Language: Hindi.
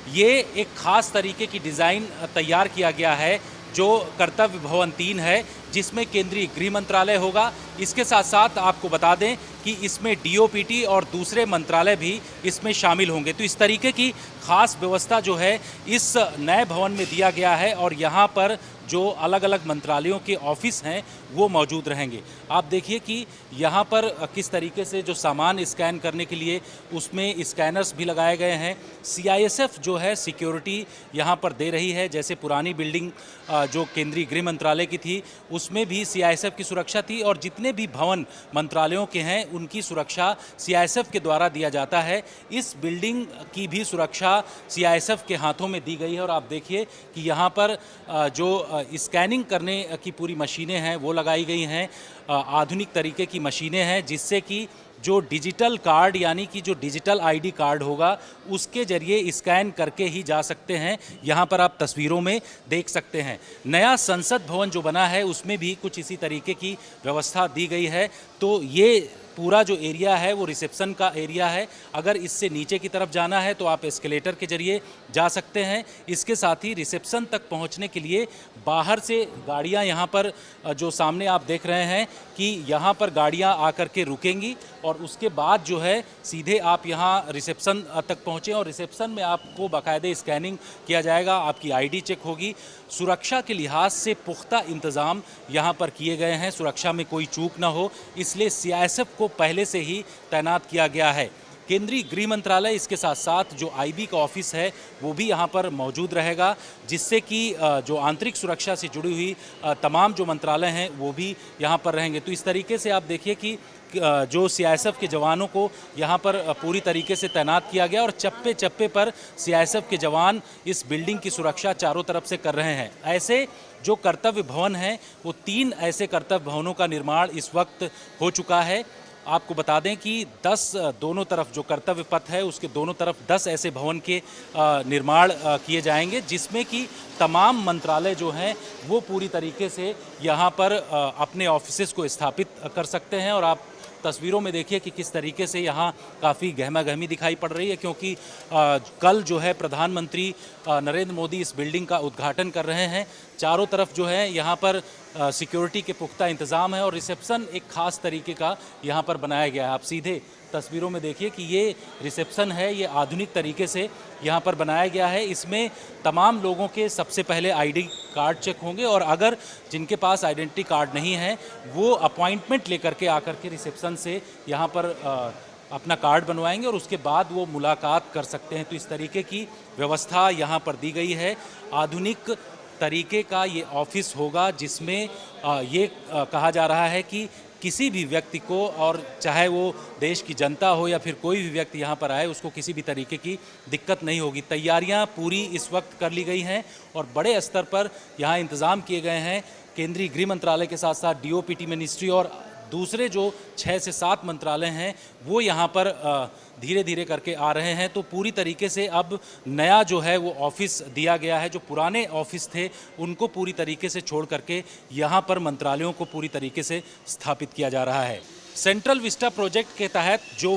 ये एक खास तरीके की डिज़ाइन तैयार किया गया है जो कर्तव्य भवन 3 है, जिसमें केंद्रीय गृह मंत्रालय होगा। इसके साथ साथ आपको बता दें कि इसमें डीओपीटी और दूसरे मंत्रालय भी इसमें शामिल होंगे। तो इस तरीके की खास व्यवस्था जो है इस नए भवन में दिया गया है और यहाँ पर जो अलग अलग मंत्रालयों के ऑफिस हैं वो मौजूद रहेंगे। आप देखिए कि यहाँ पर किस तरीके से जो सामान स्कैन करने के लिए उसमें स्कैनर्स भी लगाए गए हैं। सीआईएसएफ जो है सिक्योरिटी यहाँ पर दे रही है। जैसे पुरानी बिल्डिंग जो केंद्रीय गृह मंत्रालय की थी उसमें भी सीआईएसएफ की सुरक्षा थी और जितने भी भवन मंत्रालयों के हैं उनकी सुरक्षा सीआईएसएफ के द्वारा दिया जाता है। इस बिल्डिंग की भी सुरक्षा सीआईएसएफ के हाथों में दी गई है और आप देखिए कि यहाँ पर जो स्कैनिंग करने की पूरी मशीनें हैं वो लगाई गई हैं। आधुनिक तरीके की मशीनें हैं जिससे कि जो डिजिटल कार्ड यानी कि जो डिजिटल आईडी कार्ड होगा उसके ज़रिए स्कैन करके ही जा सकते हैं। यहाँ पर आप तस्वीरों में देख सकते हैं। नया संसद भवन जो बना है उसमें भी कुछ इसी तरीके की व्यवस्था दी गई है। तो ये पूरा जो एरिया है वो रिसेप्शन का एरिया है। अगर इससे नीचे की तरफ जाना है तो आप एस्केलेटर के जरिए जा सकते हैं। इसके साथ ही रिसेप्शन तक पहुंचने के लिए बाहर से गाड़ियां यहाँ पर जो सामने आप देख रहे हैं कि यहाँ पर गाड़ियां आकर के रुकेंगी और उसके बाद जो है सीधे आप यहाँ रिसेप्शन तक पहुँचें और रिसेप्शन में आपको बाकायदे स्कैनिंग किया जाएगा, आपकी आईडी चेक होगी। सुरक्षा के लिहाज से पुख्ता इंतज़ाम यहाँ पर किए गए हैं, सुरक्षा में कोई चूक ना हो, इसलिए सीआईएसएफ को पहले से ही तैनात किया गया है। केंद्रीय गृह मंत्रालय इसके साथ साथ जो आईबी का ऑफिस है वो भी यहाँ पर मौजूद रहेगा, जिससे कि जो आंतरिक सुरक्षा से जुड़ी हुई तमाम जो मंत्रालय हैं वो भी यहाँ पर रहेंगे। तो इस तरीके से आप देखिए कि जो सीआईएसएफ के जवानों को यहाँ पर पूरी तरीके से तैनात किया गया और चप्पे चप्पे पर सीआईएसएफ के जवान इस बिल्डिंग की सुरक्षा चारों तरफ से कर रहे हैं। ऐसे जो कर्तव्य भवन हैं वो 3 ऐसे कर्तव्य भवनों का निर्माण इस वक्त हो चुका है। आपको बता दें कि 10 दोनों तरफ जो कर्तव्य पथ है उसके दोनों तरफ 10 ऐसे भवन के निर्माण किए जाएंगे, जिसमें कि तमाम मंत्रालय जो हैं वो पूरी तरीके से यहाँ पर अपने ऑफिसेस को स्थापित कर सकते हैं। और आप तस्वीरों में देखिए कि किस तरीके से यहाँ काफ़ी गहमा-गहमी दिखाई पड़ रही है, क्योंकि कल जो है प्रधानमंत्री नरेंद्र मोदी इस बिल्डिंग का उद्घाटन कर रहे हैं। चारों तरफ जो है यहाँ पर सिक्योरिटी के पुख्ता इंतज़ाम है और रिसेप्शन एक ख़ास तरीके का यहाँ पर बनाया गया है। आप सीधे तस्वीरों में देखिए कि ये रिसेप्शन है, ये आधुनिक तरीके से यहाँ पर बनाया गया है। इसमें तमाम लोगों के सबसे पहले आईडी कार्ड चेक होंगे और अगर जिनके पास आइडेंटिटी कार्ड नहीं है वो अपॉइंटमेंट लेकर के आकर के रिसेप्शन से यहाँ पर अपना कार्ड बनवाएंगे और उसके बाद वो मुलाकात कर सकते हैं। तो इस तरीके की व्यवस्था यहाँ पर दी गई है। आधुनिक तरीके का ये ऑफिस होगा जिसमें ये कहा जा रहा है कि किसी भी व्यक्ति को, और चाहे वो देश की जनता हो या फिर कोई भी व्यक्ति यहाँ पर आए, उसको किसी भी तरीके की दिक्कत नहीं होगी। तैयारियाँ पूरी इस वक्त कर ली गई हैं और बड़े स्तर पर यहाँ इंतज़ाम किए गए हैं। केंद्रीय गृह मंत्रालय के साथ साथ डीओपीटी मिनिस्ट्री और दूसरे जो 6 से 7 मंत्रालय हैं वो यहाँ पर धीरे धीरे करके आ रहे हैं। तो पूरी तरीके से अब नया जो है वो ऑफिस दिया गया है। जो पुराने ऑफिस थे उनको पूरी तरीके से छोड़ करके यहाँ पर मंत्रालयों को पूरी तरीके से स्थापित किया जा रहा है। सेंट्रल विस्टा प्रोजेक्ट के तहत जो